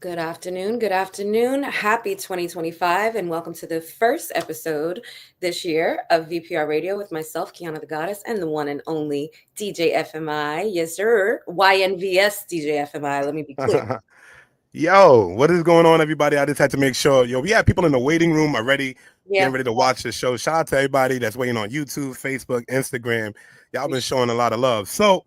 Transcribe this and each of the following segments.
Good afternoon. Good afternoon. Happy 2025, and welcome to the first episode this year of VPR Radio with myself, Kiana the Goddess, and the one and only DJ FMI. Yes, sir. YNVS DJ FMI. Let me be clear. Yo, what is going on, everybody? I just had to make sure. Yo, we have people in the waiting room already, getting Yeah. ready to watch the show. Shout out to everybody that's waiting on YouTube, Facebook, Instagram. Y'all been showing a lot of love. So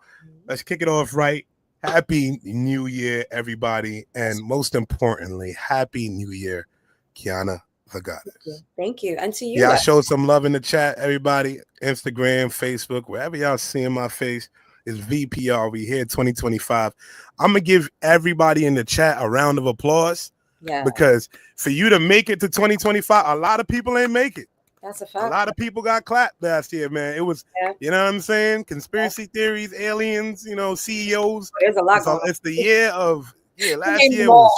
let's kick it off right. Happy New Year, everybody. And most importantly, Happy New Year, Kiana the Goddess. Thank you. And to you. Yeah, I showed some love in the chat, everybody. Instagram, Facebook, wherever y'all seeing my face is VPR. We here 2025. I'm gonna give everybody in the chat a round of applause. Yeah. Because for you to make it to 2025, a lot of people ain't make it. That's a fact. A lot of people got clapped last year, man. It was, you know what I'm saying? Conspiracy theories, aliens, CEOs. There's a lot going on. It's the year of, last year was,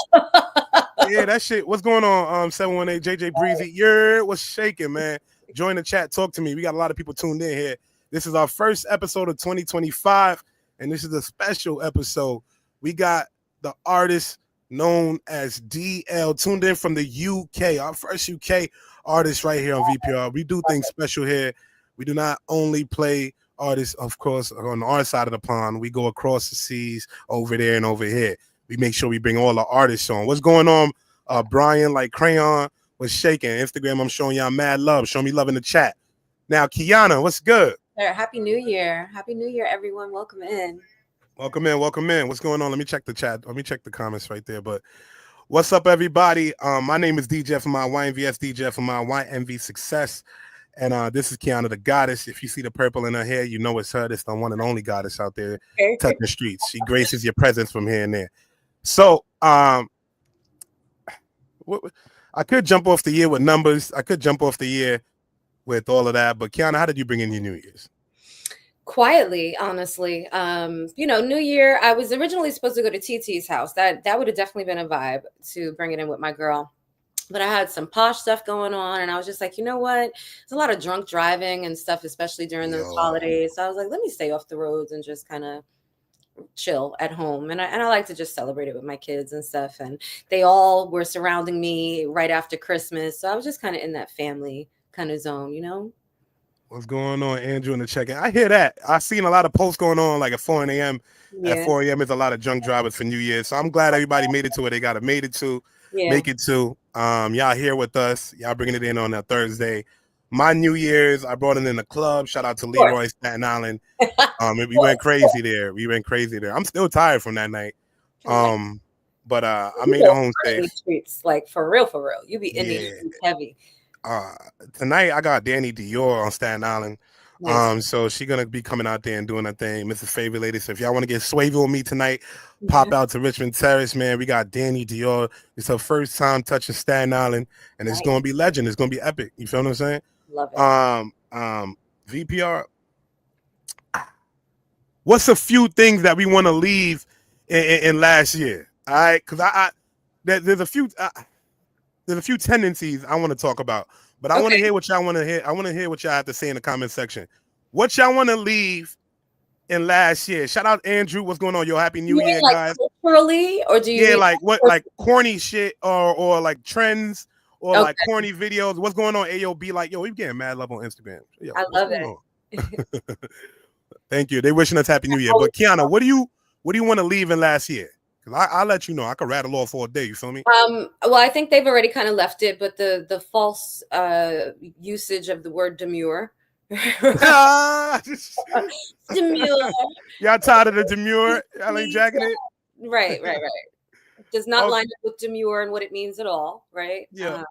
that shit. What's going on, 718 JJ Breezy? What's shaking, man? Join the chat, talk to me. We got a lot of people tuned in here. This is our first episode of 2025, and this is a special episode. We got the artist known as Deel tuned in from the UK, our first UK artist right here on VPR. We do things special here. We do not only play artists, of course, on our side of the pond. We go across the seas, over there and over here. We make sure we bring all the artists on. What's going on, Brian, like Crayon? What's shaking? Instagram, I'm showing y'all mad love. Show me love in the chat. Now, Kiana, what's good? Happy New Year. Happy New Year, everyone. Welcome in. Welcome in. Welcome in. What's going on? Let me check the chat. Let me check the comments right there. But what's up, everybody? My name is DJ from my YNVS, DJ from my YNV Success. And this is Kiana the Goddess. If you see the purple in her hair, you know it's her. It's the one and only goddess out there touching the streets. She graces your presence from here and there. So I could jump off the year with numbers. I could jump off the year with all of that. But Kiana, how did you bring in your New Year's? Quietly, honestly. New Year, I was originally supposed to go to TT's house. That would have definitely been a vibe to bring it in with my girl. But I had some posh stuff going on, and I was just like, you know what? There's a lot of drunk driving and stuff, especially during those holidays. So I was like, let me stay off the roads and just kind of chill at home. And I like to just celebrate it with my kids and stuff. And they all were surrounding me right after Christmas. So I was just kind of in that family kind of zone, What's going on, Andrew, in the check-in? I hear that. I've seen a lot of posts going on like at 4 a.m. Yeah. At 4 a.m. is a lot of drunk drivers for New Year's. So I'm glad everybody made it to where they got to make it to. Y'all here with us. Y'all bringing it in on a Thursday. My New Year's, I brought it in the club. Shout out to Leroy, Staten Island. We went crazy there. I'm still tired from that night. But I made it home safe. Streets, like for real. You be in these heavy. Tonight I got Danny Dior on Staten Island. Nice. So she's gonna be coming out there and doing her thing. Mrs. Favorite Lady. So if y'all want to get swavy with me tonight, pop out to Richmond Terrace, man. We got Danny Dior. It's her first time touching Staten Island, and it's gonna be legend. It's gonna be epic. You feel what I'm saying? Love it. VPR. What's a few things that we want to leave in last year? All right, because there's a few tendencies I want to talk about, but I want to hear what y'all want to hear. I want to hear what y'all have to say in the comment section. What y'all want to leave in last year? Shout out Andrew. What's going on? Yo, Happy New Year, guys. Culturally, or do you? Yeah, like what, like corny shit, or like trends, or like corny videos. What's going on? AOB, like, yo, we getting mad love on Instagram. Yo, I love it. Thank you. They wishing us Happy New Year. But Kiana, what do you want to leave in last year? I'll let you know. I could rattle off all day. You feel me? Well, I think they've already kind of left it, but the false usage of the word demure. Demure. Y'all tired of the demure? Y'all ain't jacking it? Right. Does not line up with demure and what it means at all, right? Yeah.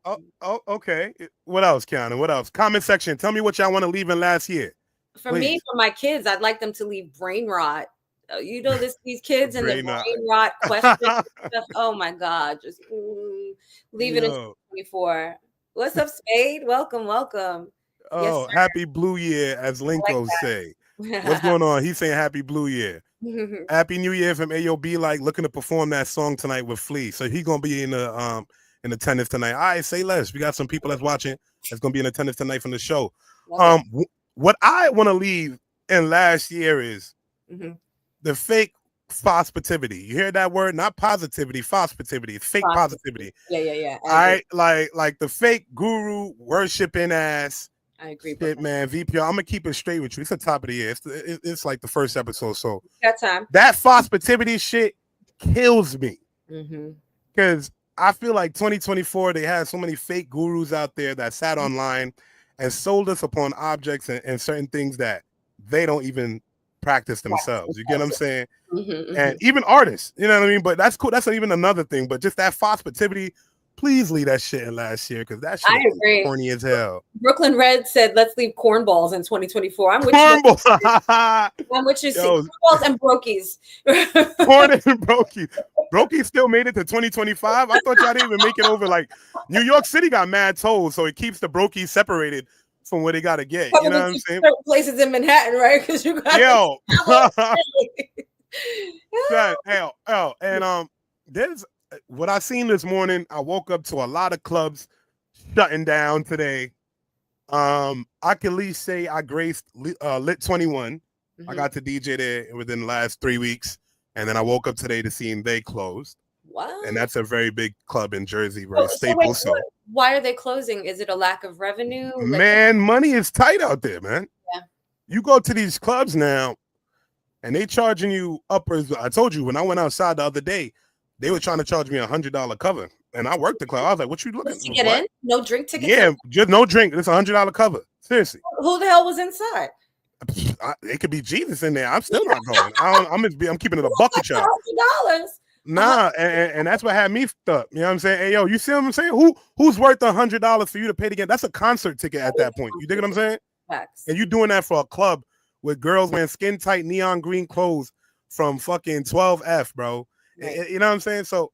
Okay. What else, Kiana? What else? Comment section. Tell me what y'all want to leave in last year. For me, for my kids, I'd like them to leave brain rot. These kids and the brain rot questions stuff. Oh my God, just leave it in 2024. What's up, Spade? Welcome. Oh, yes, Happy Blue Year, as Linko say. What's going on? He's saying Happy Blue Year. Happy New Year from AOB, like looking to perform that song tonight with Flea. So he's gonna be in attendance tonight. All right, say less. We got some people that's watching that's gonna be in attendance tonight from the show. What I want to leave in last year is the fake positivity. You hear that word? Not positivity, positivity. It's fake positivity. Yeah. All right, like the fake guru worshiping ass. I agree. Shit, man. VPR. I'm gonna keep it straight with you. It's the top of the year. It's like the first episode. So that time. That positivity shit kills me. Because I feel like 2024, they had so many fake gurus out there that sat online and sold us upon objects and certain things that they don't even practice themselves. You get what I'm saying? And even artists, you know what I mean? But that's cool. That's not even another thing. But just that positivity, please leave that shit in last year because that shit is corny as hell. Brooklyn Red said, let's leave cornballs in 2024. I'm with cornballs. I'm with you. Cornballs and brokies. Corn and brokies. Brokies still made it to 2025. I thought y'all didn't even make it over. Like New York City got mad tolls, so it keeps the brokies separated from where they got to get. You know what I'm saying? Places in Manhattan, right? Because you got and there's what I seen this morning. I woke up to a lot of clubs shutting down today. I can at least say I graced Lit 21. I got to DJ there within the last 3 weeks, and then I woke up today to seeing they closed. Wow. And that's a very big club in Jersey, very staple. So why are they closing? Is it a lack of revenue? Man, money is tight out there, man. Yeah. You go to these clubs now, and they charging you uppers. I told you when I went outside the other day, they were trying to charge me $100 cover, and I worked the club. I was like, "What you looking to get in? No drink ticket? Yeah, just no drink. It's $100 cover. Seriously. Who the hell was inside? It could be Jesus in there. I'm still not going. I'm keeping it a bucket shop. $100. Nah, and that's what had me stuck. You know what I'm saying? Hey, yo, you see what I'm saying? Who's worth $100 for you to pay to get? That's a concert ticket at that point. You dig what I'm saying? Facts. And you doing that for a club with girls wearing skin tight neon green clothes from fucking 12F, bro. Right. You know what I'm saying? So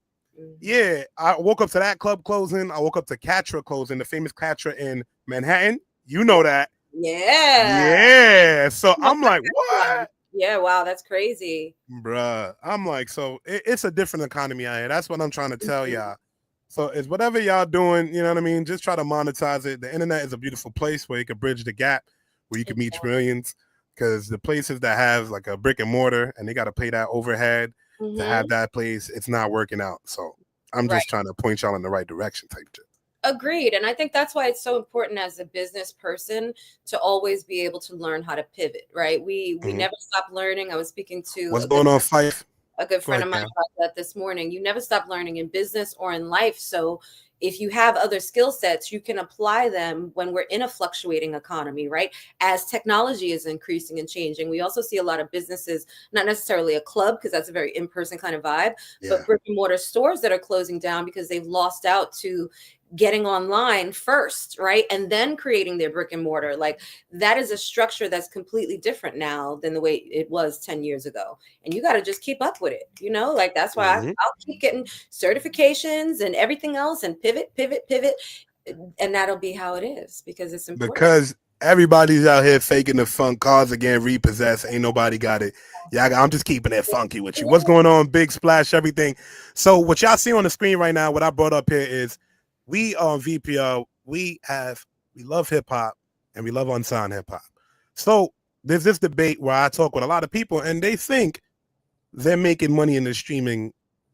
yeah, I woke up to that club closing. I woke up to Catra closing, the famous Catra in Manhattan. You know that. Yeah. So I'm like, what? Yeah, wow, that's crazy. Bruh. I'm like, so it's a different economy out here. That's what I'm trying to tell y'all. So it's whatever y'all doing, you know what I mean? Just try to monetize it. The internet is a beautiful place where you can bridge the gap, where you can meet millions. Because the places that have like a brick and mortar and they got to pay that overhead to have that place, it's not working out. So I'm just trying to point y'all in the right direction type shit. Agreed. And I think that's why it's so important as a business person to always be able to learn how to pivot, right? We never stop learning. I was speaking to what's going on, Fife? A good friend of mine about that this morning. You never stop learning in business or in life. So if you have other skill sets, you can apply them when we're in a fluctuating economy, right? As technology is increasing and changing, we also see a lot of businesses, not necessarily a club, because that's a very in-person kind of vibe, but brick and mortar stores that are closing down because they've lost out to getting online first, right? And then creating their brick and mortar. Like that is a structure that's completely different now than the way it was 10 years ago. And you got to just keep up with it, you know, like that's why I'll keep getting certifications and everything else and pivot. And that'll be how it is because it's important. Because everybody's out here faking the funk. Cars again repossessed. Ain't nobody got it. Yeah, I'm just keeping it funky with you. What's going on? Big splash, everything. So what y'all see on the screen right now, what I brought up here is we on VPR, we love hip hop and we love unsigned hip hop. So there's this debate where I talk with a lot of people and they think they're making money in the streaming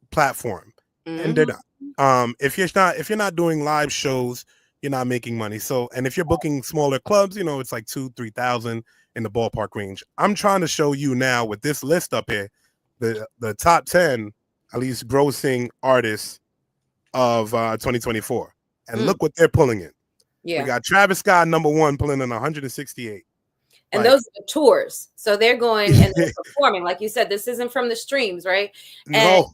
platform, and they're not. If you're not doing live shows, you're not making money. So, and if you're booking smaller clubs, you know it's like 2,000-3,000 in the ballpark range. I'm trying to show you now with this list up here, the top 10 at least grossing artists of 2024, and look what they're pulling in. We got Travis Scott #1 pulling in 168, and those are the tours, so they're going and they're performing. Like you said, this isn't from the streams, right? And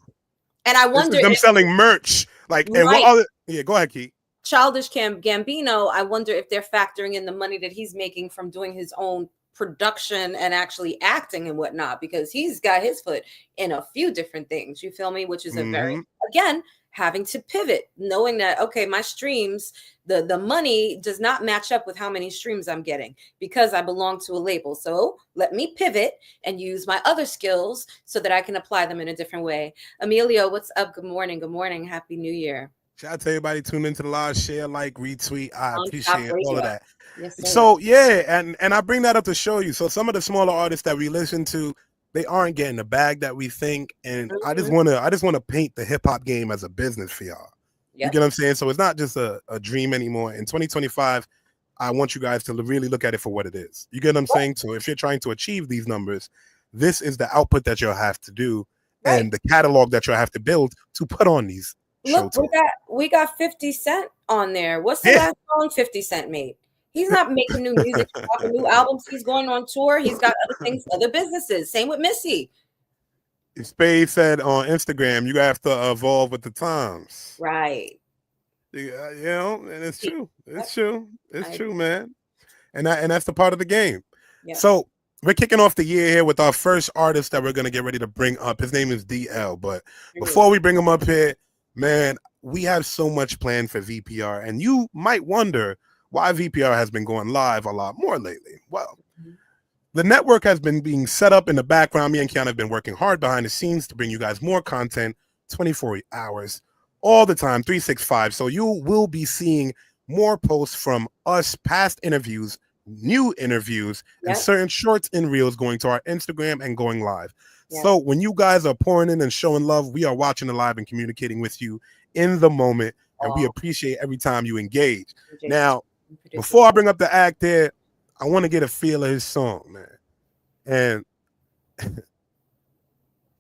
I wonder them selling merch, like and what other? Yeah, go ahead, Keith. Childish Gambino, I wonder if they're factoring in the money that he's making from doing his own production and actually acting and whatnot, because he's got his foot in a few different things. You feel me? Which is a very, again, having to pivot, knowing that, okay, my streams, the money does not match up with how many streams I'm getting because I belong to a label. So let me pivot and use my other skills so that I can apply them in a different way. Emilio, what's up? Good morning. Good morning. Happy New Year. Shout out to everybody tune into the live, share, like, retweet. I appreciate all of that. Yes, so yeah, and I bring that up to show you. So some of the smaller artists that we listen to, they aren't getting the bag that we think. And I just Mhm. want to paint the hip hop game as a business for y'all. You Yep. get what I'm saying? So it's not just a dream anymore. In 2025, I want you guys to really look at it for what it is. You get what I'm saying? So if you're trying to achieve these numbers, this is the output that you'll have to do Right. and the catalog that you'll have to build to put on these show Look, tours. we got 50 Cent on there. What's the Yeah. last song 50 Cent made? He's not making new music, dropping new albums. He's going on tour. He's got other things, other businesses. Same with Missy. Spade said on Instagram, you have to evolve with the times. Right. Yeah, you know, and it's true. Yep. It's true. It's I true, man. And that's the part of the game. Yep. So we're kicking off the year here with our first artist that we're gonna get ready to bring up. His name is Deel. But before we bring him up here, man, we have so much planned for VPR, and you might wonder why VPR has been going live a lot more lately. Well, the network has been being set up in the background. Me and Kiana have been working hard behind the scenes to bring you guys more content 24 hours, all the time, 365. So you will be seeing more posts from us, past interviews, new interviews, and certain shorts and reels going to our Instagram and going live. So when you guys are pouring in and showing love, we are watching the live and communicating with you in the moment, and we appreciate every time you engage. Now, before I bring up the act there, I want to get a feel of his song, man. And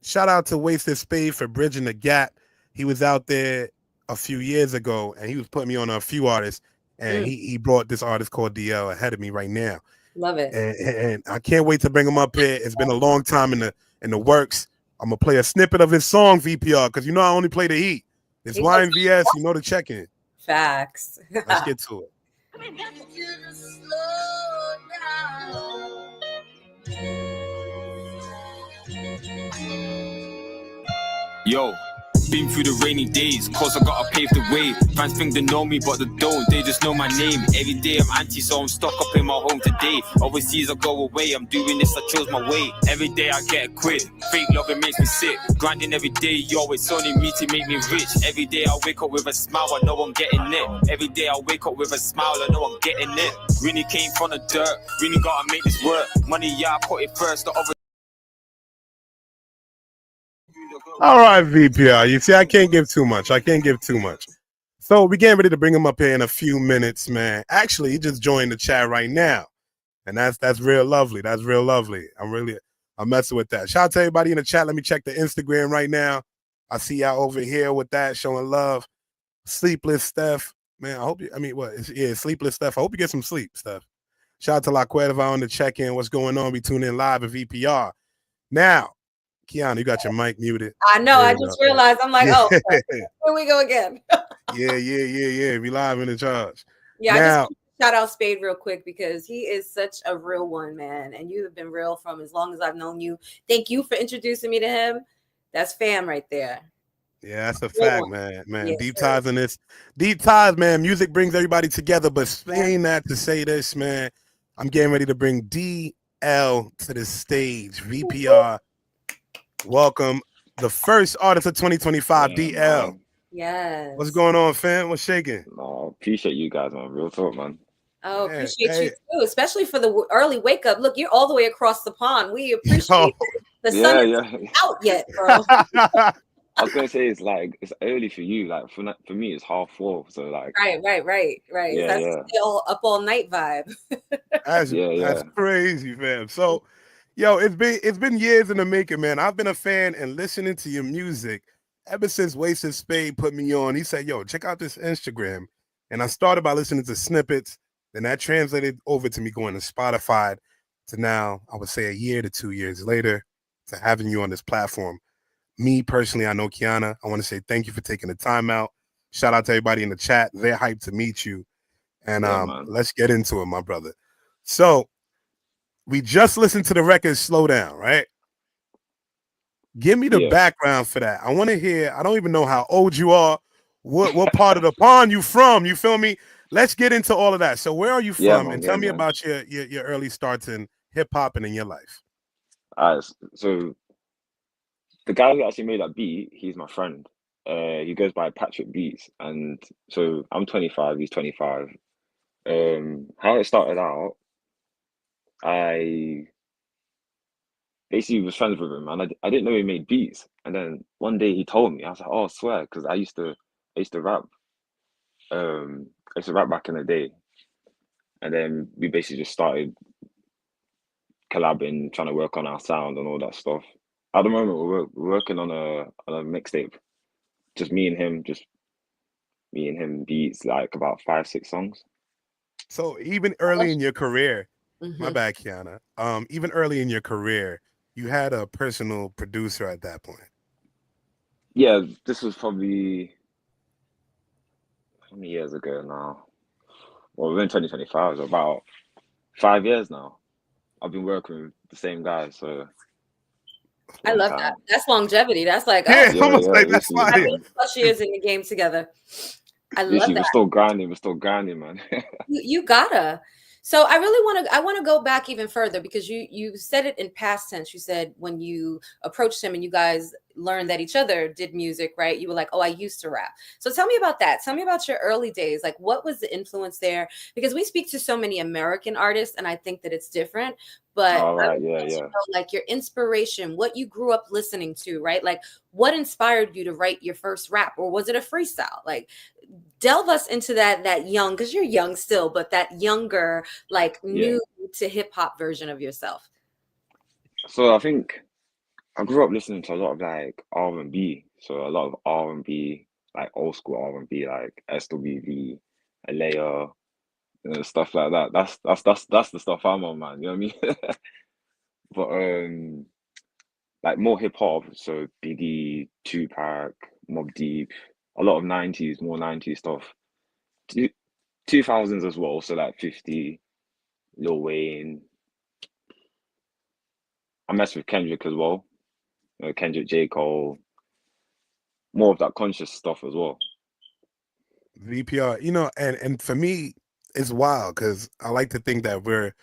shout out to Wasted Spade for bridging the gap. He was out there a few years ago, and he was putting me on a few artists, and he brought this artist called Deel ahead of me right now. Love it. And I can't wait to bring him up here. It's been a long time in the works. I'm gonna play a snippet of his song VPR because I only play the heat. It's YNVS, the check-in. Facts. Let's get to it. Yo, been through the rainy days, cause I gotta pave the way. Fans think they know me, but they don't, they just know my name. Every day I'm anti, so I'm stuck up in my home today. Overseas I go away, I'm doing this, I chose my way. Every day I get a quid, fake love, it makes me sick. Grinding every day, yo, it's only me to make me rich. Every day I wake up with a smile, I know I'm getting it. Every day I wake up with a smile, I know I'm getting it. Really came from the dirt, really gotta make this work. Money, yeah, I put it first, the other. All right, VPR. You see, I can't give too much. So we getting ready to bring him up here in a few minutes, man. Actually, he just joined the chat right now. And that's real lovely. I'm messing with that. Shout out to everybody in the chat. Let me check the Instagram right now. I see y'all over here with that, showing love. Sleepless Steph. Man, Sleepless Steph. I hope you get some sleep, Steph. Shout out to La Cuerva on the check-in. What's going on? We tune in live at VPR. Now, Kiana, you got your mic muted. I know. I just realized. I'm like, oh, here we go again. Yeah. We live in the charge. Yeah, now, I just shout out Spade real quick because he is such a real one, man. And you have been real from as long as I've known you. Thank you for introducing me to him. That's fam right there. Yeah, that's a fact, man. Yes, deep ties in this. Deep ties, man. Music brings everybody together. But saying that to say this, man, I'm getting ready to bring DL to the stage. VPR. Welcome, the first artist of 2025, DL. Man. Yes. What's going on, fam? What's shaking? No, appreciate you guys, man. Real talk, man. Oh, appreciate you too, especially for the early wake up. Look, you're all the way across the pond. We appreciate the sun isn't out yet, bro. I was gonna say it's early for you. Like for me, it's 4:30. So like right. Yeah, that's still up all night vibe. That's crazy, fam. So, yo, it's been years in the making, man. I've been a fan and listening to your music ever since Wasted Spade put me on. He said, yo, check out this Instagram. And I started by listening to snippets. Then that translated over to me going to Spotify to now, I would say a year to 2 years later, to having you on this platform. Me personally, I know Kiana. I want to say thank you for taking the time out. Shout out to everybody in the chat. They're hyped to meet you. And let's get into it, my brother. So we just listened to the record Slow Down, right? Give me the background for that. I want to hear, I don't even know how old you are, what part of the pond you from, you feel me? Let's get into all of that. So where are you from? And tell me about your early starts in hip-hop and in your life. All right, so the guy who actually made that beat, he's my friend. He goes by Patrick Beats. And so I'm 25, he's 25. How it started out, I basically was friends with him, and I didn't know he made beats. And then one day he told me, I was like, oh, I swear, because I used to rap. I used to rap back in the day, and then we basically just started collabing, trying to work on our sound and all that stuff. At the moment, we're working on a mixtape, just me and him beats, like about 5-6 songs. So even early in your career, my Mhm. bad, Kiana. Even early in your career, you had a personal producer at that point. Yeah, this was probably how many years ago now? Well, we're in 2025, so about 5 years now. I've been working with the same guy, so I long love that. time. That's longevity. That's like, oh, Yeah, Yeah, almost yeah, like that's literally, why. 5+ years in the game together. I love literally, that. we're still grinding, man. You gotta. So I want to go back even further because you said it in past tense. You said when you approached him and you guys learned that each other did music, right? You were like, "Oh, I used to rap." So tell me about that. Tell me about your early days. Like what was the influence there? Because we speak to so many American artists and I think that it's different, but All I right, would yeah, like to yeah. know like your inspiration, what you grew up listening to, right? Like what inspired you to write your first rap, or was it a freestyle? Like delve us into that young, because you're young still, but that younger, like Yeah. new to hip hop version of yourself. So I think I grew up listening to a lot of like R&B. So a lot of R&B, like old school R&B, like SWV, Alea, stuff like that. That's the stuff I'm on, man. You know what I mean? But like more hip hop. So Biggie, Tupac, Mobb Deep, a lot of '90s, more '90s stuff. Two, 2000s as well. So like 50, Lil Wayne. I mess with Kendrick as well. Kendrick, J. Cole, more of that conscious stuff as well. VPR, and for me, it's wild because I like to think that we're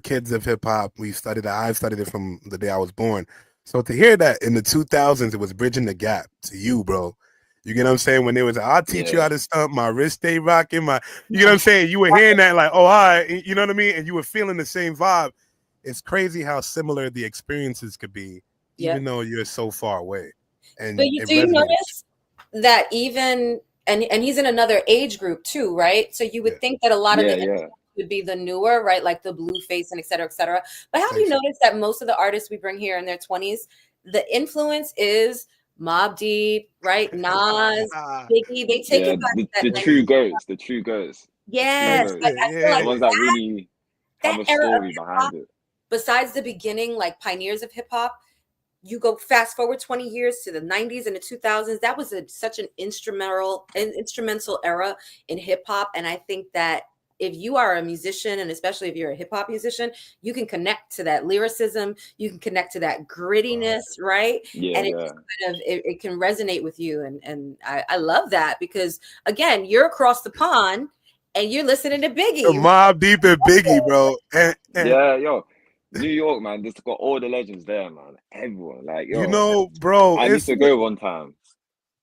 kids of hip hop. We studied it. I studied it from the day I was born. So to hear that in the 2000s, it was bridging the gap to you, bro. You get what I'm saying? When it was, I'll teach you Yeah, how to stump, my wrist stay rocking, you know what I'm saying? You were hearing that like, oh, all right, you know what I mean? And you were feeling the same vibe. It's crazy how similar the experiences could be, Yep. even though you're so far away. But And it do you resonates. notice that even and he's in another age group too, right? So you Yeah. would think that a lot of the yeah. would be the newer, right? Like the Blueface and et cetera, et cetera. But have you Thanks. noticed that most of the artists we bring here in their 20s, the influence is Mobb Deep, right? Nas, Biggie. They take Yeah, it back to that Thank you. 90s. the true goats, the true Yes. Thanks. Like goats. I feel Yeah. The like ones that really have that a era of story hip behind hop, it. besides the beginning, like pioneers of hip hop, you go fast forward 20 years to the 90s and the 2000s. That was such an instrumental era in hip hop. And I think that if you are a musician, and especially if you're a hip hop musician, you can connect to that lyricism, you can connect to that grittiness, right? Yeah, And it yeah. just kind of it can resonate with you. And I love that because again, you're across the pond and you're listening to The Biggie. Mobb Deep and Biggie, bro. And Yeah, yo. New York, man, just got all the legends there, man. Everyone. Like, yo. bro, I need to go one time.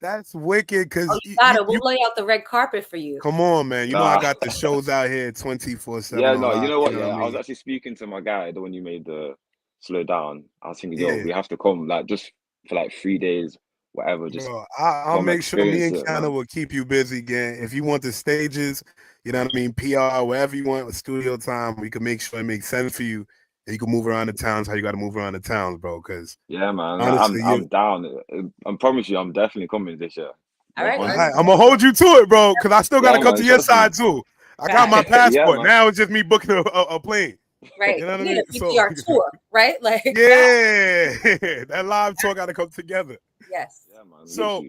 that's wicked Oh, because you got it. We'll lay out the red carpet for you. come on, man. You know I Nah. got the shows out here 24/7 Yeah, on no, you lock. know You what? know what Yeah, I I was mean? actually speaking to my guy, the one you made the slow down. I was thinking, yo, Yeah, we have to come, like, just for like 3 days, whatever, just bro. I'll come make sure me experience and it, Kiana man. will keep you busy again. If you want the stages, you know what I mean, PR, wherever you want, with studio time, we can make sure it makes sense for you. And you can move around the towns how you got to move around the towns, bro. Because Yeah, man. Like, honestly, I'm down. I promise you, I'm definitely coming this year. All right. all 100%. right, I'm gonna hold you to it, bro. Because I still got to Yeah, come man. to your Trust me. side too. I got my Right. Yeah, passport. man. Now it's just me booking a plane. Right. You know what I We need mean? a So PPR tour, right? Like that. yeah, that live tour got to come together. Yes. Yeah, man. So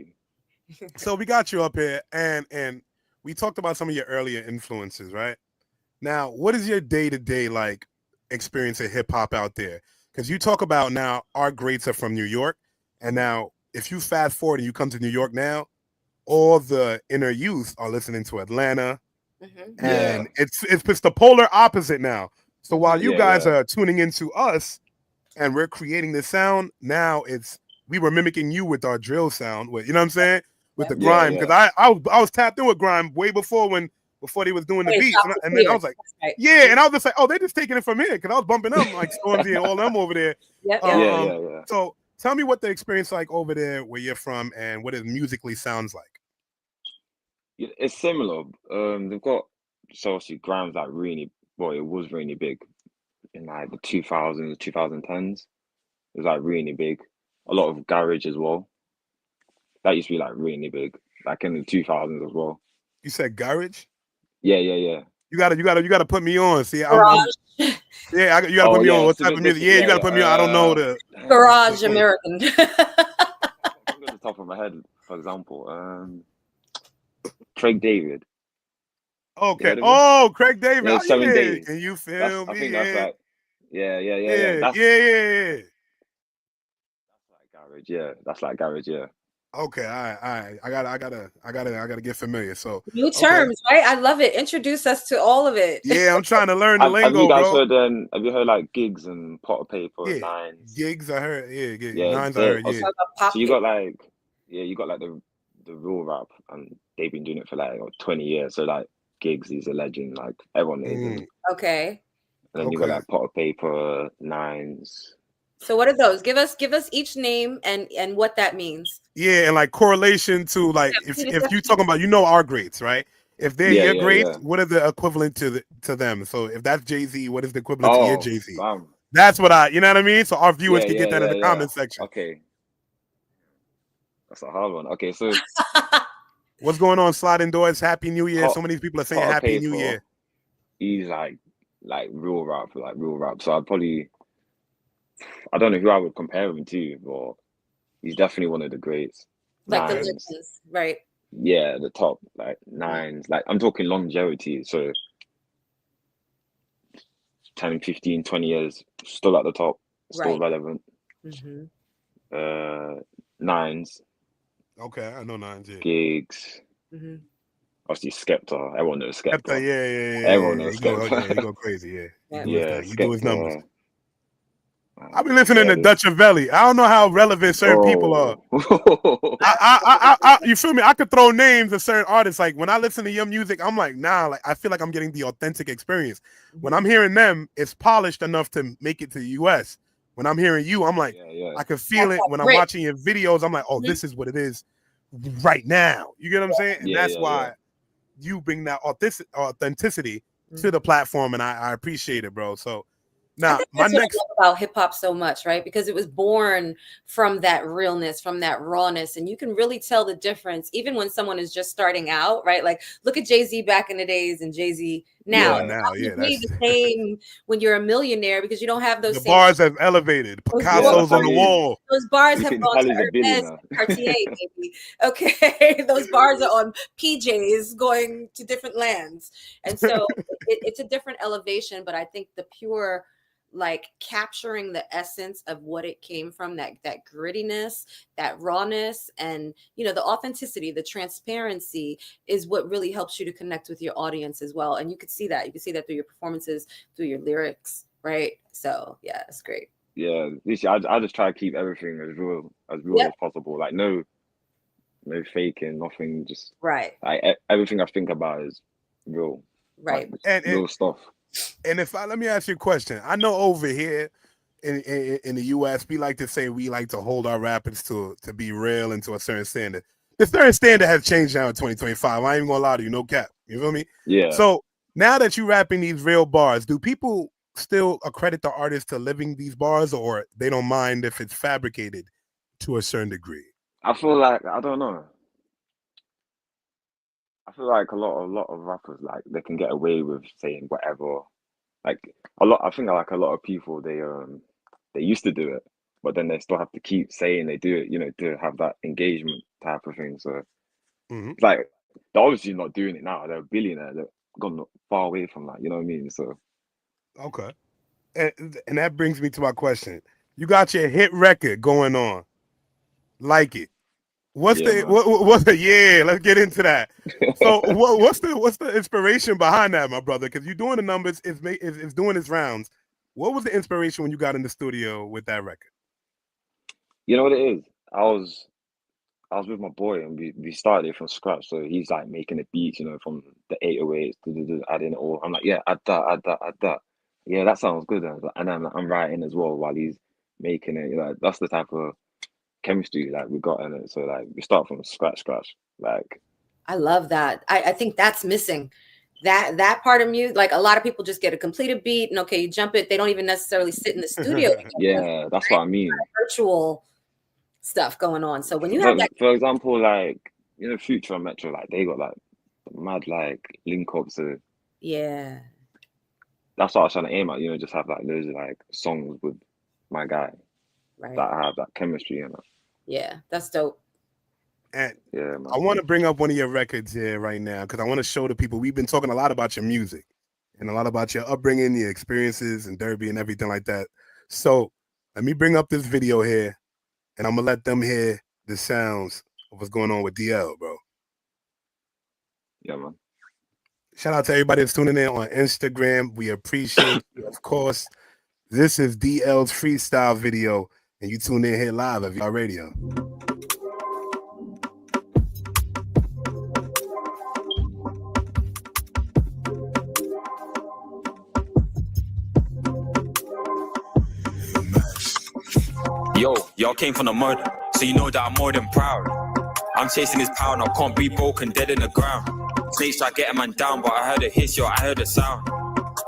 Literally. we got you up here, and we talked about some of your earlier influences, right? Now, what is your day-to-day like experience of hip hop out there? Because you talk about now our greats are from New York, and now if you fast forward and you come to New York now, all the inner youth are listening to Atlanta, Mm-hmm. Yeah. and it's the polar opposite now. So while you Yeah, guys yeah. are tuning into us and we're creating this sound, now we were mimicking you with our drill sound, with, you know what I'm saying, with Yep. the Yeah, grime. yeah. Because I was tapped in with grime way before when before they was doing the Wait, beats, and then I was like, right. yeah, and I was just like, oh, they're just taking it from here because I was bumping them like Stormzy and all them over there. Yep, Yeah. So tell me what the experience like over there where you're from and what it musically sounds like. It's similar. They've got so obviously Grime's like really, well, it was really big in like the 2000s, 2010s. It was like really big. A lot of garage as well. That used to be like really big, like in the 2000s as well. You said garage? Yeah. You gotta put me on. See, Garage. you gotta put me on. What so type of music? Yeah, you gotta put me on. I don't know the Garage American. Off the top of my head, for example, Craig David. Okay. Oh, Craig David. Yeah, 7 Days. Can you feel me? I think that's like, yeah. Yeah. That's like garage. Yeah, that's like garage. Yeah. Okay, all right. I gotta get familiar. So New terms, right? I love it. Introduce us to all of it. Yeah, I'm trying to learn the lingo, have you guys bro. heard? Have you heard like gigs and pot of paper, nines? Gigs, I heard. Yeah, gigs. Yeah, Nines, I heard. Yeah. So you got like the real rap, and they've been doing it for like 20 years. So like gigs, he's a legend. Like everyone knows him. Okay. And then you got like pot of paper, nines. So what are those? Give us each name and what that means. Yeah, and like correlation to like if you talking about our greats, right? If they're your greats, what are the equivalent to them? So if that's Jay-Z, what is the equivalent to your Jay-Z? That's what you know what I mean? So our viewers can get that in the comment section. Okay. That's a hard one. Okay, so what's going on, Sliding Doors? Happy New Year. So many people are saying Happy New Year. He's like real rap. So I don't know who I would compare him to, but he's definitely one of the greats. Like nines. The legends, right? Yeah, the top, like nines. Like I'm talking longevity. So 10, 15, 20 years, still at the top, still relevant. Nines. Okay, I know nines. Yeah. Gigs. Obviously, Skepta. Everyone knows Skepta. Yeah. Everyone knows Skepta. He go crazy. Yeah. He do his numbers. I've been listening to Dutch and Velly. I don't know how relevant certain people are. You feel me? I could throw names of certain artists. Like when I listen to your music, I'm like, nah. Like I feel like I'm getting the authentic experience. When I'm hearing them, it's polished enough to make it to the US. When I'm hearing you, I'm like, I can feel it. When I'm watching your videos, I'm like, oh, this is what it is right now. You get what I'm saying? And that's why you bring that authenticity to the platform, and I appreciate it, bro. So. Now, my next what I love about hip hop so much, right? Because it was born from that realness, from that rawness, and you can really tell the difference, even when someone is just starting out, right? Like, look at Jay-Z back in the days and Jay-Z now. That's the same when you're a millionaire because you don't have those. The bars have elevated. Picasso's on the wall. Those bars have gone to Hermes, Cartier, baby. Okay, those bars are on PJs going to different lands, and so it's a different elevation. But I think the pure, like capturing the essence of what it came from, that grittiness, that rawness, and the authenticity, the transparency is what really helps you to connect with your audience as well. And you could see that through your performances, through your lyrics, right? So yeah, it's great. Yeah, I just try to keep everything as real as possible. Like no faking, nothing. Just right. Like everything I think about is real. Right. Like, real stuff. And let me ask you a question. I know over here in the US, we like to say we like to hold our rappers to be real and to a certain standard. The certain standard has changed now in 2025. I ain't even gonna lie to you, no cap. You feel me? Yeah. So now that you're rapping these real bars, do people still accredit the artist to living these bars, or they don't mind if it's fabricated to a certain degree? I feel like, I don't know. I feel like a lot of rappers, like they can get away with saying whatever. Like I think like a lot of people, they used to do it, but then they still have to keep saying they do it, to have that engagement type of thing. So it's like they're obviously not doing it now. They're a billionaire. They've gone far away from that. You know what I mean? So okay, and that brings me to my question. You got your hit record going on, Like It. What's let's get into that. So what's the inspiration behind that, my brother? Because you're doing the numbers, it's doing its rounds. What was the inspiration when you got in the studio with that record? You know what it is? I was with my boy and we started it from scratch. So he's like making the beats, from the 808s, adding it all. I'm like, yeah, add that, add that, add that. Yeah, that sounds good. And I'm writing as well while he's making it. That's the type of chemistry like we got in it. So like we start from scratch. Like I love that. I think that's missing. That part of music, like a lot of people just get a completed beat and okay, you jump it. They don't even necessarily sit in the studio. Yeah, that's what I mean. Virtual stuff going on. So when you have that, for example, like Future and Metro, like they got like mad like link ups to. Yeah. That's what I was trying to aim at. Just have like loads of like songs with my guy that have that chemistry. Yeah, that's dope. And yeah, man. I want to bring up one of your records here right now because I want to show the people. We've been talking a lot about your music and a lot about your upbringing, your experiences in Derby and everything like that. So let me bring up this video here, and I'm gonna let them hear the sounds of what's going on with Deel, bro. Yeah, man. Shout out to everybody that's tuning in on Instagram. We appreciate you, of course. This is Deel's freestyle video, and you tune in here live at VPR Radio. Yo, y'all came from the mud, so you know that I'm more than proud. I'm chasing this pound, I can't be broken, dead in the ground. Snakes try getting man down, but I heard a hiss, yo, I heard a sound.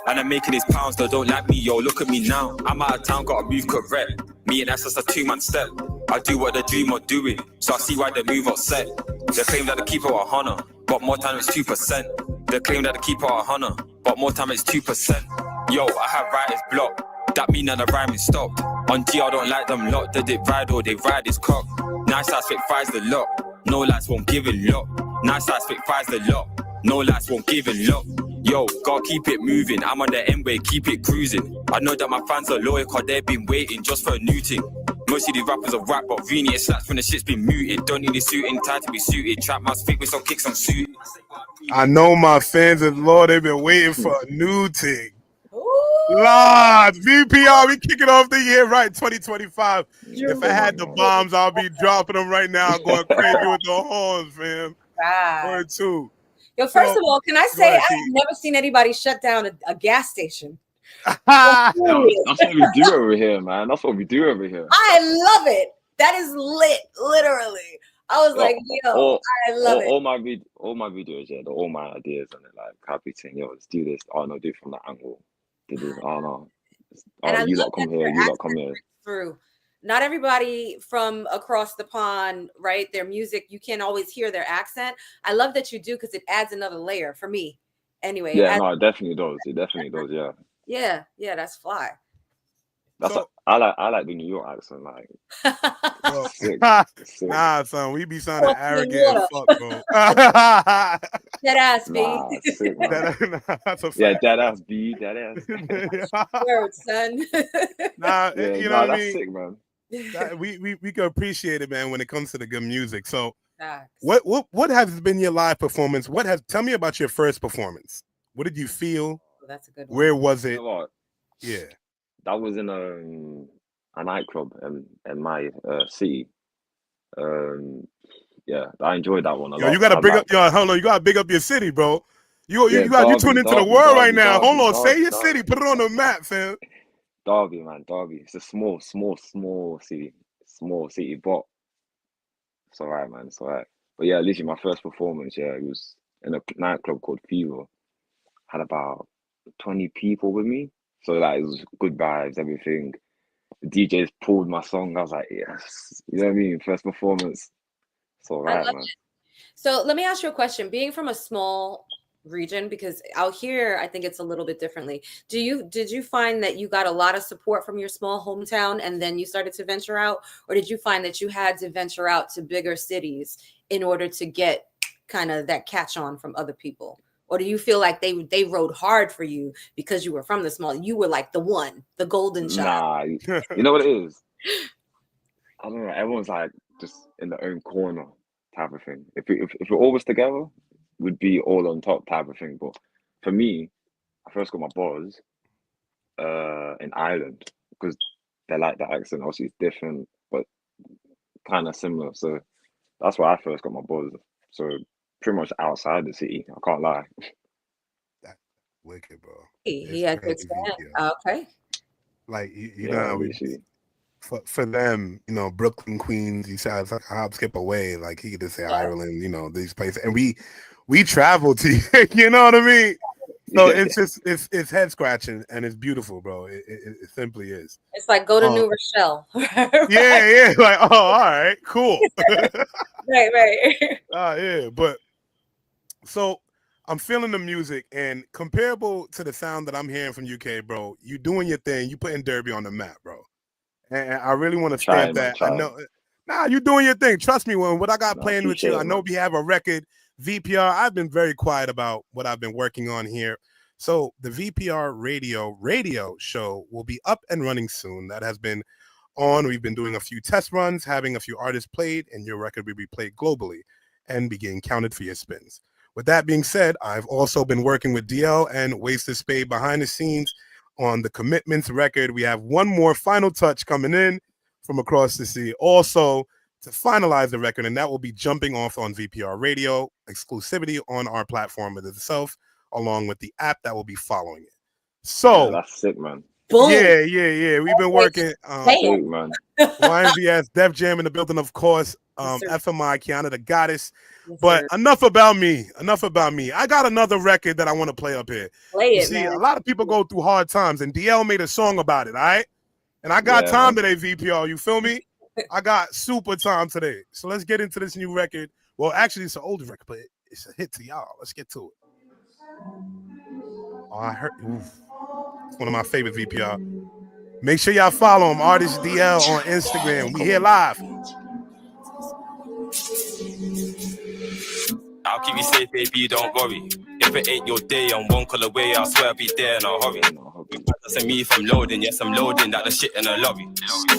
And I'm making these pounds, they don't like me, yo, look at me now. I'm out of town, gotta move correct. Me and that's just a 2-man step. I do what the dream are doing, so I see why they move upset. They claim that they keep it 100, but more time it's 2%. They claim that they keep it 100, but more time it's 2%. Yo, I have writer's block. That mean that the rhyming stopped. On G, I don't like them lot. Did it ride or they ride his cock? Nice ass fit fries the lot. No lights won't give a lot. Nice ass fit fries the lot. No lights won't give a lot. Yo, gotta keep it moving. I'm on the end way, keep it cruising. I know that my fans are loyal cause they've been waiting just for a new thing. Most of these rappers are rap, but really it slaps when the shit's been muted. Don't need a suit in tie to be suited. Trap must fit with some kicks, some suit. I know my fans and Lord, they've been waiting for a new thing. Lord, VPR, we kicking off the year right, 2025. If I had the bombs, I'll be dropping them right now, going crazy with the horns, fam. Or two. Yo, first of all, can I say I've never seen anybody shut down a gas station. That's what we do over here, man. That's what we do over here. I love it. That is lit, literally. I was like, yo, I love it. All my videos, yeah, all my ideas and like happy saying, yo, let's do this. Oh no, do it from that angle. Oh no. Oh, you lot come here, you lot come here. Through. Not everybody from across the pond, right? Their music, you can't always hear their accent. I love that you do because it adds another layer for me. Anyway. Yeah, no, it definitely does. It definitely does, yeah. Yeah, that's fly. That's I like the New York accent, like. Sick. Nah, son, we be sounding arrogant as fuck, bro. Dead ass B. That's a fact. Yeah, dead ass B, dead ass. Word, son. Nah, yeah, you know what I mean? Sick, man. We can appreciate it, man, when it comes to the good music. So, what has been your live performance? Tell me about your first performance. What did you feel? That's a good one. Where was it? Yeah. That was in a nightclub in my city. Yeah, I enjoyed that one a lot. You gotta big up, hold on, you gotta big up your city, bro. You tune into the world right now. Hold on, say your city, put it on the map, fam. Derby, man, Derby. It's a small city. Small city, but it's alright, man. It's alright. But yeah, literally my first performance, it was in a nightclub called Fever. Had about 20 people with me. So like it was good vibes, everything. The DJs pulled my song. I was like, yes. You know what I mean? First performance. It's all right, man. So let me ask you a question. Being from a small region, because out here, I think it's a little bit differently. Did you find that you got a lot of support from your small hometown and then you started to venture out? Or did you find that you had to venture out to bigger cities in order to get kind of that catch on from other people? Or do you feel like they rode hard for you because you were from the small? You were like the golden child. Nah, you know what it is? I don't know. Everyone's like just in their own corner type of thing. If we're always together, we'd be all on top type of thing. But for me, I first got my buzz in Ireland because they like the accent. Obviously, it's different, but kind of similar. So that's where I first got my buzz. So pretty much outside the city. I can't lie. That's wicked, bro. He It's had to crazy. expand. Yeah. Okay. Like you Yeah, know, literally. for them, you know, Brooklyn, Queens, you said it's like a hop, skip away. Like he could just say Yeah. Ireland, you know, these places, and we travel to, you know what I mean? So it's just it's head scratching and it's beautiful, bro. It simply is. It's like go to New Rochelle. Yeah. Like, oh, all right, cool. Right. Yeah, but so I'm feeling the music, and comparable to the sound that I'm hearing from UK, bro, you doing your thing, you putting Derby on the map, bro. And I really want to stamp that. I know, you doing your thing. Trust me, when what I got playing with you, I know we have a record. VPR, I've been very quiet about what I've been working on here. So the VPR radio show will be up and running soon. That has been on. We've been doing a few test runs, having a few artists played, and your record will be played globally and be getting counted for your spins. With that being said, I've also been working with Deel and Wasted Spade behind the scenes on the Commitments record. We have one more final touch coming in from across the sea also to finalize the record, and that will be jumping off on VPR Radio, exclusivity on our platform itself, along with the app that will be following it. So that's sick, man. Boom. Yeah. We've been working. Sick, man. YNVS, Def Jam in the building, of course. FMI, Kiana the Goddess. But enough about me. I got another record that I want to play up here. See, a lot of people go through hard times, and DL made a song about it, all right? And I got time today, VPR. You feel me? I got super time today. So let's get into this new record. Well, actually, it's an older record, but it's a hit to y'all. Let's get to it. Oh, I heard. Oof. It's one of my favorite VPR. Make sure y'all follow him, Artist DL on Instagram. We here live. I'll keep you safe, baby, don't worry. If it ain't your day, I'm one call away, I swear I'll be there in a hurry. That's me if I'm loading, yes, I'm loading, that the shit in a lorry.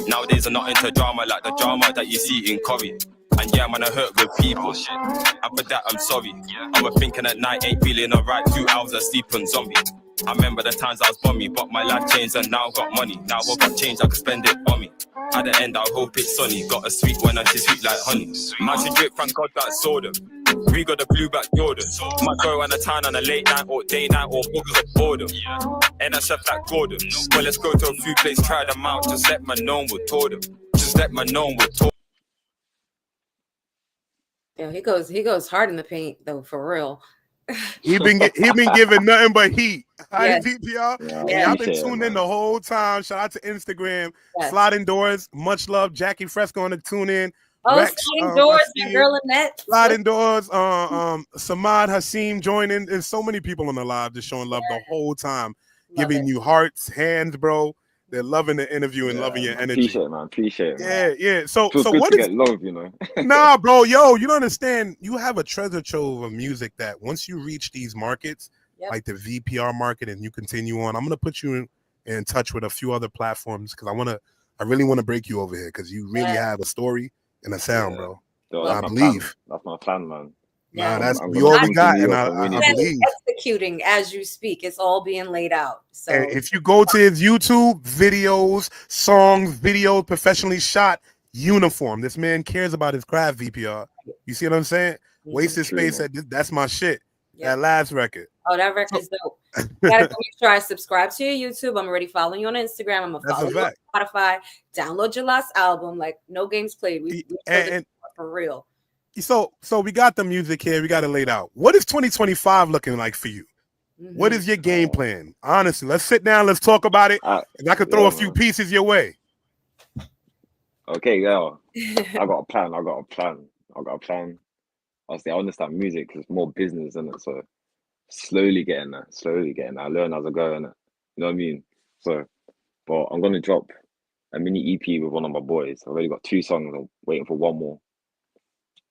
Nowadays I'm not into drama like the drama that you see in Curry. And yeah, man, I hurt with people. And for that, I'm sorry. I was thinking at night, ain't feeling alright. 2 hours of sleeping zombie. I remember the times I was bummy, but my life changed and now I've got money. Now I've got change, I can spend it on me. At the end, I hope it's sunny. Got a sweet one and she's sweet like honey. Man, she drip, thank God that saw them. We got the blue back Jordan. Might go around the town on a late night or day night or boogers of boredom. And a chef like Gordon. Well, let's go to a few places, try them out. Just let my known we'll tour them. Just let my known we'll tour. Yeah, he goes hard in the paint though, for real. He been giving nothing but heat. Hi, VPR. Yeah. I've been tuned in the whole time. Shout out to Instagram. Sliding Doors. Much love. Jackie Fresco on the tune in. Oh, Rex, Sliding Doors, that girl Annette. Sliding Doors. Samad Hasim joining. There's so many people on the live just showing love the whole time. Giving you hearts, hands, bro. They're loving the interview and loving your energy. Appreciate it, man. Yeah. So what is get love, you know? Nah, bro, you don't understand. You have a treasure trove of music that once you reach these markets, like the VPR market, and you continue on, I'm gonna put you in touch with a few other platforms because I really want to break you over here because you really have a story and a sound, bro. Yo, I believe that's my plan, man. Nah, that's we all we got, and I believe executing as you speak. It's all being laid out. So and if you go to his YouTube videos, songs, videos, professionally shot, uniform. This man cares about his craft, VPR. You see what I'm saying? Wasted Space said, that's my shit. That last record. Oh, that record's dope. Gotta make sure I subscribe to your YouTube. I'm already following you on Instagram. I'm gonna follow you on Spotify. Download your last album. Like No Games Played. We and for real. So we got the music here. We got it laid out. What is 2025 looking like for you? What is your game plan? Honestly, let's sit down. Let's talk about it. And I could throw a few pieces your way. Okay, I got a plan. Obviously, I understand music because it's more business, isn't it? So slowly getting there. I learn as I go, innit? You know what I mean? So, but I'm going to drop a mini EP with one of my boys. I've already got 2 songs. I'm waiting for one more.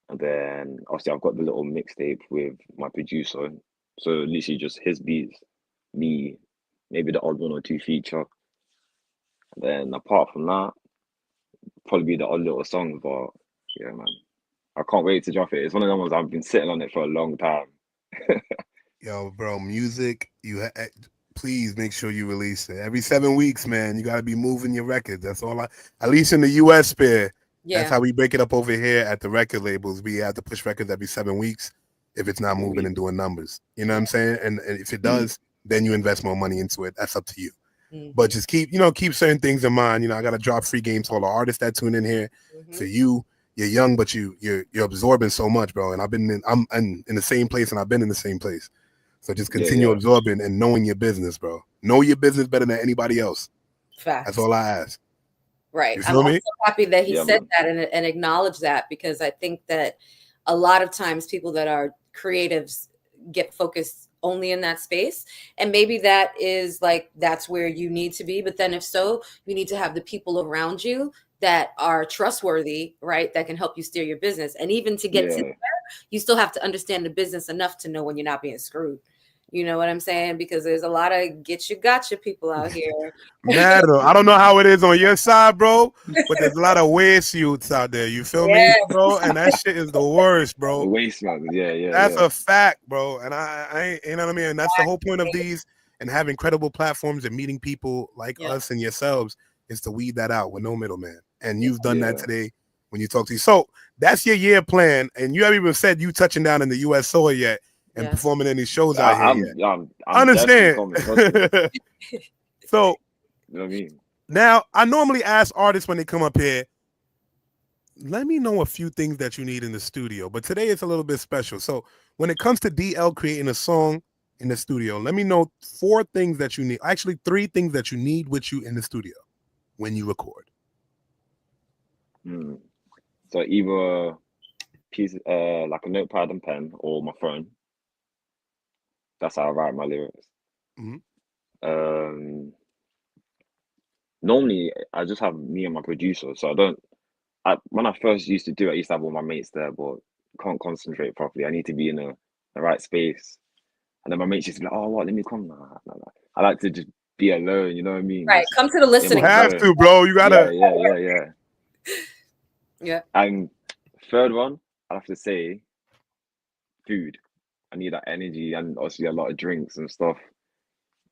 And then, obviously, I've got the little mixtape with my producer. So, literally just his beats, me, maybe the odd 1 or 2 feature. And then, apart from that, probably be the odd little song. But, yeah, man, I can't wait to drop it. It's one of the ones I've been sitting on it for a long time. Yo, bro, music, please make sure you release it. Every 7 weeks, man, you got to be moving your records. That's all at least in the U.S. sphere. Yeah. That's how we break it up over here at the record labels. We have to push records every 7 weeks if it's not moving and doing numbers. You know what I'm saying? And if it does, then you invest more money into it. That's up to you. But just keep certain things in mind. I got to drop free games to all the artists that tune in here. For you, you're young, but you're absorbing so much, bro. And I'm in the same place, and I've been in the same place. So just continue absorbing and knowing your business, bro. Know your business better than anybody else. Facts. That's all I ask. Right. You I'm feel me? also happy that he said that and acknowledged that, because I think that a lot of times people that are creatives get focused only in that space. And maybe that is like, that's where you need to be. But then if so, you need to have the people around you that are trustworthy, right? That can help you steer your business. And even to get to there, you still have to understand the business enough to know when you're not being screwed. You know what I'm saying? Because there's a lot of gotcha people out here. Matter. I don't know how it is on your side, bro, but there's a lot of waste youths out there. You feel me, bro? And that shit is the worst, bro. The waste, man. Yeah. That's a fact, bro. And I you know what I mean? And that's the whole point of these, and having credible platforms and meeting people like us and yourselves, is to weed that out with no middleman. And you've done that today when you talk to you. So that's your year plan. And you haven't even said you touching down in the US soil yet and performing in these shows out here. I'm understand. So, you know what I mean? Now, I normally ask artists when they come up here, let me know a few things that you need in the studio. But today it's a little bit special. So when it comes to DL creating a song in the studio, let me know 4 things that you need. Actually, 3 things that you need with you in the studio when you record. So either a piece, like a notepad and pen, or my phone. That's how I write my lyrics. Normally, I just have me and my producer. So when I first used to do it, I used to have all my mates there, but can't concentrate properly. I need to be in the right space. And then my mates used to be like, oh, what? Let me come. Nah. I like to just be alone, you know what I mean? Right. Come to the listening. You have to, bro. You gotta. Yeah. And third one, I have to say, food. I need that energy, and obviously a lot of drinks and stuff,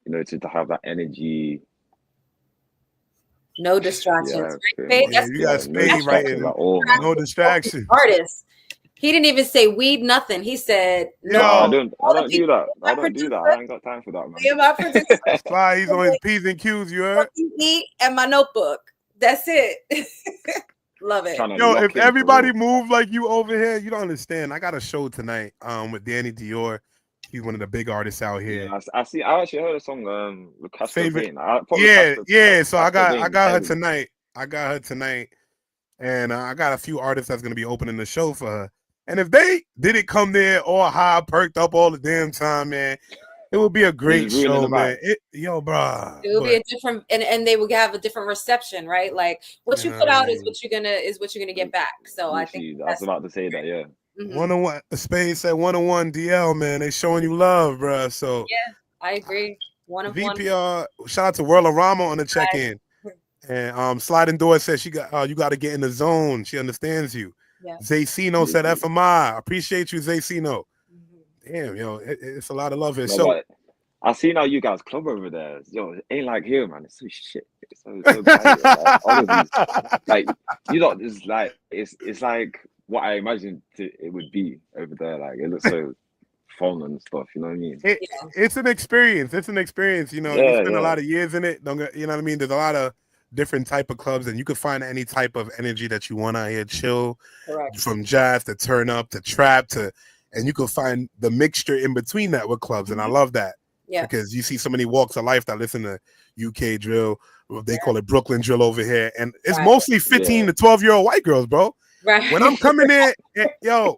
to have that energy. No distractions. You got Spade right in. No distractions. Artist. He didn't even say weed, nothing. He said no. I don't do that. I don't do that. I ain't got time for that, man. That's why he's on his P's and Q's, you heard? Eat and my notebook. That's it. Love it. Yo, if everybody moved like you over here, you don't understand. I got a show tonight with Danny Dior. He's one of the big artists out here. Yeah, I see. I actually heard a song with Casper Payne. So I got her tonight. And I got a few artists that's gonna be opening the show for her. And if they didn't come there all high, perked up all the damn time, man, it would be a great show, man. Bro. It will be a different, and they will have a different reception, right? Like what you put out is what you're gonna get back. So I think I was about to say that, yeah. 101. Spain said 101 DL, man. They showing you love, bro. So yeah, I agree. VPR. Shout out to World Rama on the check-in. And Sliding Door says you got to get in the zone. She understands you. Yeah. Zaycino said FMI. Appreciate you, Zaycino. Damn, it's a lot of love here. So I see now you guys club over there. Yo, it ain't like here, man. It's so shit. It's so bad, like it's like what I imagined it would be over there. Like it looks so fun and stuff. You know what I mean? It's an experience. You spend a lot of years in it. You know what I mean? There's a lot of different type of clubs, and you could find any type of energy that you want out here. Chill, from jazz to turn up to trap and you can find the mixture in between that with clubs, and I love that. Yeah, because you see so many walks of life that listen to UK drill. They call it Brooklyn drill over here, and it's mostly 15 to 12-year-old white girls, bro. Right. When I'm coming in, bro,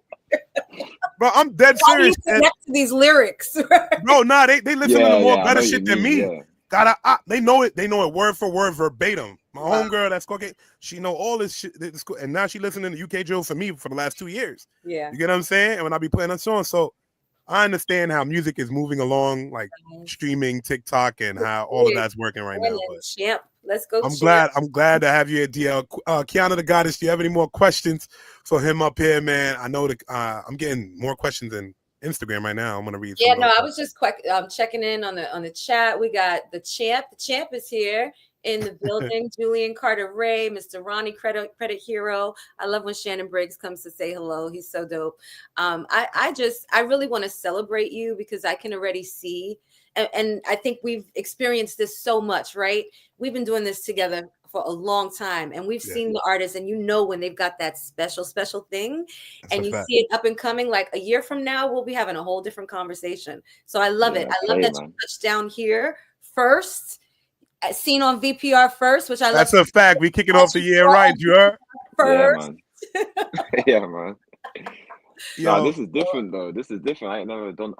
I'm dead serious. Connect to these lyrics, bro. Nah, they listen to the more better shit than me. Yeah. They know it. They know it word for word, verbatim. My homegirl that's cooking, she know all this shit. And now she listening to UK drill for me for the last 2 years. Yeah, you get what I'm saying? And when I be playing that song, so I understand how music is moving along, like streaming, TikTok, and how all of that's working right now. But let's go. I'm glad to have you at DL. Kiana the Goddess, do you have any more questions for him up here, man? I know I'm getting more questions than Instagram right now. I'm gonna read. Yeah, some no, of I those. was just checking in on the chat. We got the champ. The champ is here in the building. Julian Carter Ray, Mr. Ronnie Credit Hero. I love when Shannon Briggs comes to say hello. He's so dope. I really want to celebrate you because I can already see, and I think we've experienced this so much, right? We've been doing this together for a long time, and we've seen the artists, and when they've got that special thing. That's And a you fact. see it up and coming. Like a year from now, we'll be having a whole different conversation. So I love it. I love that you touched down here first, seen on VPR first, which I love. That's a fact. We kicking off the year right, you heard? First. Yeah, man. Yeah, man. Yo, Nah, this is different though. This is different. I ain't never done.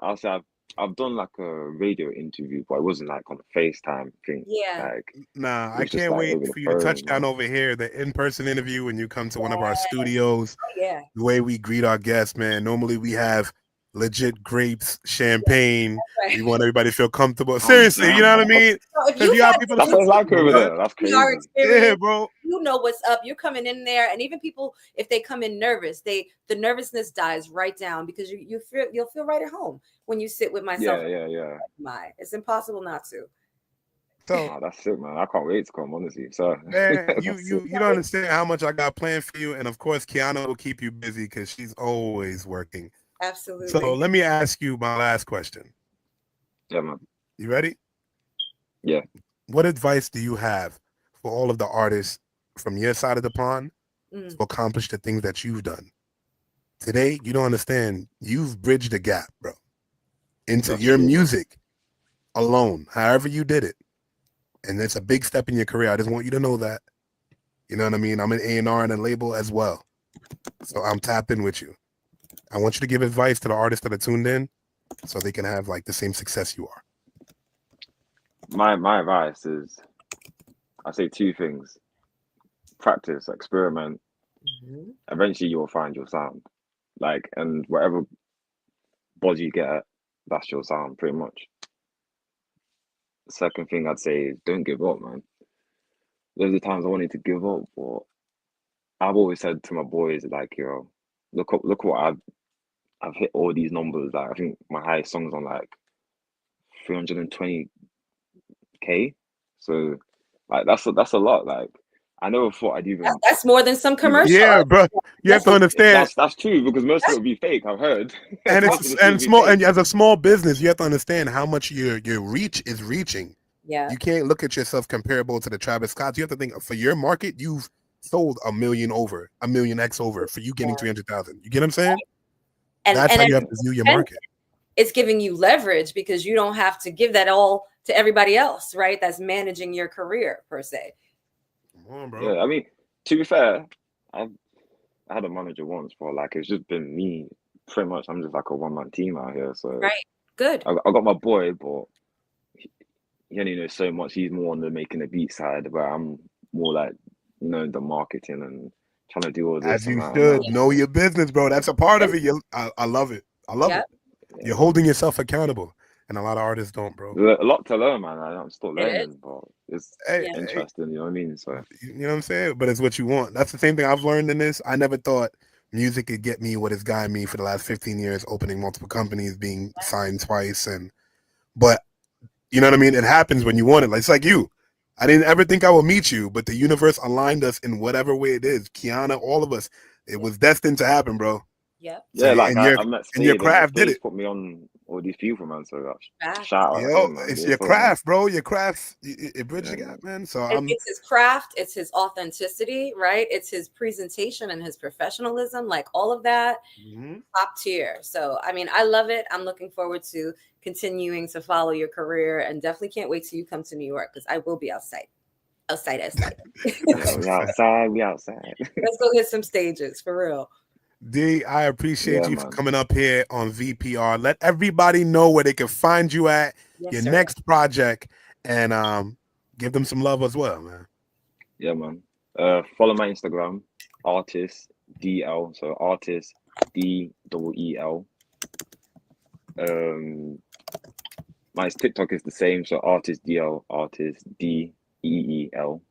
I've done like a radio interview, but it wasn't like on a FaceTime thing. Yeah. Like, nah, it I was just can't like wait over the for you to touch phone, down man. over here, the in-person interview when you come to one of our studios. Yeah. The way we greet our guests, man. Normally we have legit grapes, champagne. Right. We want everybody to feel comfortable. Seriously, you know what I mean? So if Because you you got had people. That's what it's like over there. That's VR crazy. experience, Yeah, bro. you know what's up. You're coming in there, and even people, if they come in nervous, the nervousness dies right down because you'll feel right at home when you sit with myself. Yeah. It's impossible not to. So Oh, that's it, man. I can't wait to come, honestly. So, man, you don't understand how much I got planned for you, and of course, Kiana will keep you busy because she's always working. Absolutely. So let me ask you my last question. yeah, man. You ready? Yeah. What advice do you have for all of the artists from your side of the pond to accomplish the things that you've done? Today, you don't understand. You've bridged the gap, bro, into That's your true, music alone, however you did it. And it's a big step in your career. I just want you to know that. You know what I mean? I'm an A&R and a label as well. So I'm tapped in with you. I want you to give advice to the artists that are tuned in so they can have like the same success you are. My advice is, I say two things: practice, experiment. Eventually, you'll find your sound. Like, and whatever buzz you get, that's your sound, pretty much. The second thing I'd say is don't give up, man. There's the times I wanted to give up, but I've always said to my boys, like, yo, look what I've hit all these numbers. Like, I think my highest song's on like 320K. So, like, that's a lot. Like, I never thought I'd even. That's more than some commercial. Yeah, bro. You have to understand. That's true because most of it will be fake. I've heard. And it's small. And as a small business, you have to understand how much your reach is reaching. Yeah. You can't look at yourself comparable to the Travis Scotts. You have to think for your market, you've sold $1 million over, $1 million X over for you getting 300,000. You get what I'm saying? And that's how you have to view your market. It's giving you leverage because you don't have to give that all to everybody else, right? That's managing your career per se. Come on, bro. Yeah, I mean, to be fair, I had a manager once, but like it's just been me. Pretty much, I'm just like a one-man team out here. So right, good. I got my boy, but he only knows so much. He's more on the making the beat side, where I'm more like, you know, the marketing and trying to do all this. As you should know your business, bro. That's a part of it. I love it. I love it. Yeah. You're holding yourself accountable, and a lot of artists don't, bro. A lot to learn, man. I'm still learning, but it's interesting. You know what I mean? So you know what I'm saying? But it's what you want. That's the same thing I've learned in this. I never thought music could get me what it's gotten me for the last 15 years, opening multiple companies, being signed twice, but you know what I mean? It happens when you want it. It's like you. I didn't ever think I would meet you, but the universe aligned us in whatever way it is. Kiana, all of us. It was destined to happen, bro. Yep. Yeah, like I met and your craft did it. Put me on all these people, man. So shout out. Yo, him, man. it's your craft, bro. Your craft, it bridges the gap, man. So it's his craft, it's his authenticity, right? It's his presentation and his professionalism, like all of that, top tier. So, I mean, I love it. I'm looking forward to continuing to follow your career, and definitely can't wait till you come to New York because I will be outside. We outside. Let's go hit some stages for real. D, I appreciate you for coming up here on VPR. Let everybody know where they can find you at your next project, and give them some love as well, man. Yeah, man. Follow my Instagram, artist Deel. So artist DEEL. My TikTok is the same. So artist Deel, artist DEEL.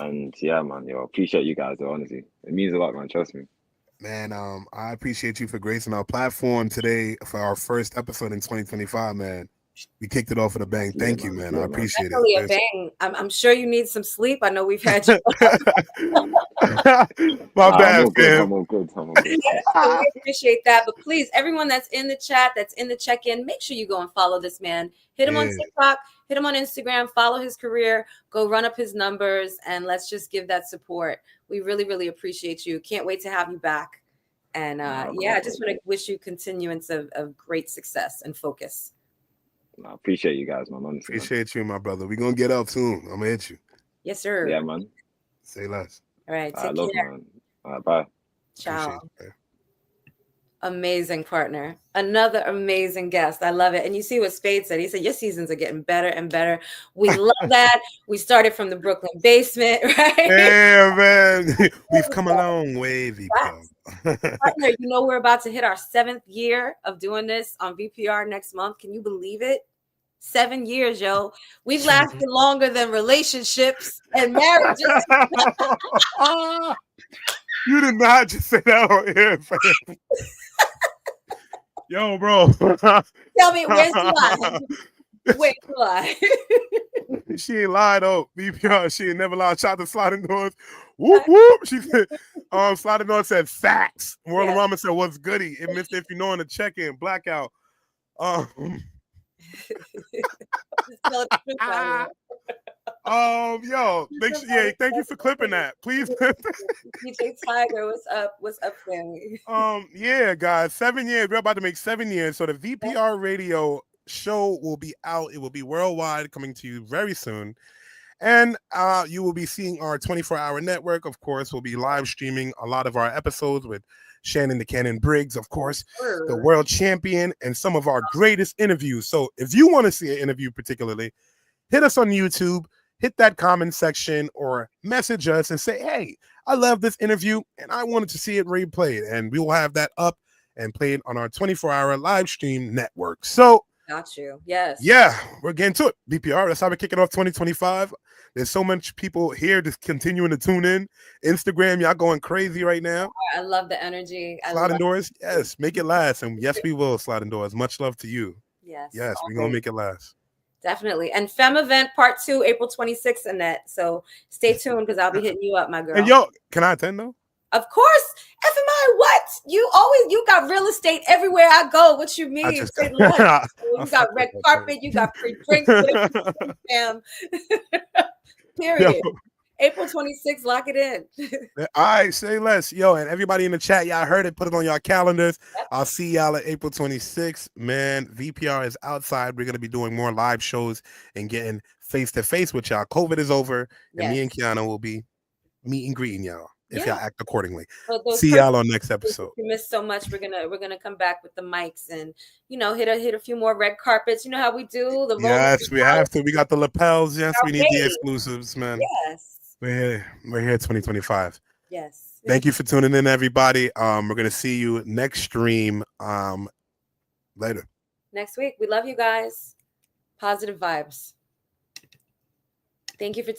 And yeah, man, appreciate you guys, though, honestly. It means a lot, man. Trust me. Man, I appreciate you for gracing our platform today for our first episode in 2025, man. We kicked it off with a bang. Thank you, man. I appreciate Definitely a it. bang. I'm sure you need some sleep. I know we've had you. My bad, I'm all good. fam. I'm all good. I'm all good. So we appreciate that. But please, everyone that's in the chat, that's in the check-in, make sure you go and follow this man. Hit him on TikTok, hit him on Instagram, follow his career, go run up his numbers, and let's just give that support. We really, really appreciate you. Can't wait to have you back. And I just want to wish you continuance of great success and focus. I appreciate you guys, man. Honestly, appreciate you, my brother. We're going to get up soon. I'm going to hit you. Yes, sir. Yeah, man. Say less. All right. I love, man. All right, bye. Ciao. Amazing partner. Another amazing guest. I love it. And you see what Spade said. He said, your seasons are getting better and better. We love that. We started from the Brooklyn basement, right? Yeah, man. We've come a long way, Partner, you know, we're about to hit our 7th year of doing this on VPR next month. Can you believe it? 7 years, yo. We've lasted longer than relationships and marriages. You did not just say that on air, fam. Yo, bro. Tell me, where's the lie? Where's the lie? She ain't lied, though. VPR, she ain't never lied. Shout to Sliding Doors. Whoop, whoop. She said, Sliding Doors said facts. World of Ramen said, what's goody? It missed if you know in the check-in. Blackout. Yo, thank you for clipping that. Please. DJ Tiger, what's up? What's up, family? Yeah, guys, 7 years. We're about to make 7 years. So the VPR Radio show will be out. It will be worldwide, coming to you very soon. And you will be seeing our 24-hour network. Of course, we'll be live streaming a lot of our episodes with Shannon the Cannon Briggs, of course, the world champion, and some of our greatest interviews. So if you want to see an interview particularly, hit us on YouTube, hit that comment section, or message us and say, hey, I love this interview and I wanted to see it replayed. And we will have that up and played on our 24-hour live stream network. So, got you. Yes. Yeah, we're getting to it. VPR, that's how we're kicking off 2025. There's so much people here just continuing to tune in. Instagram, y'all going crazy right now. I love the energy. Sliding Doors, yes, make it last. And yes, we will, Sliding Doors. Much love to you. Yes. Yes, we're going to make it last. Definitely. And Femme Event Part 2, April 26th, Annette. So stay tuned because I'll be hitting you up, my girl. And yo, can I attend though? Of course. FMI, what? You got real estate everywhere I go. What you mean? You got red carpet, you got free drinks. Fam. Period. Yo. April 26th, lock it in. All right, say less. Yo, and everybody in the chat, y'all heard it. Put it on y'all calendars. Yep. I'll see y'all at April 26th. Man, VPR is outside. We're going to be doing more live shows and getting face-to-face with y'all. COVID is over, and me and Kiana will be meet and greeting y'all if y'all act accordingly. See y'all on next episode. We missed so much. We're gonna come back with the mics and hit a few more red carpets. You know how we do. Yes, we have to. We got the lapels. Yes, we need the exclusives, man. Yes. We're here 2025. Yes. Thank you for tuning in, everybody. We're gonna see you next stream later. Next week. We love you guys. Positive vibes. Thank you for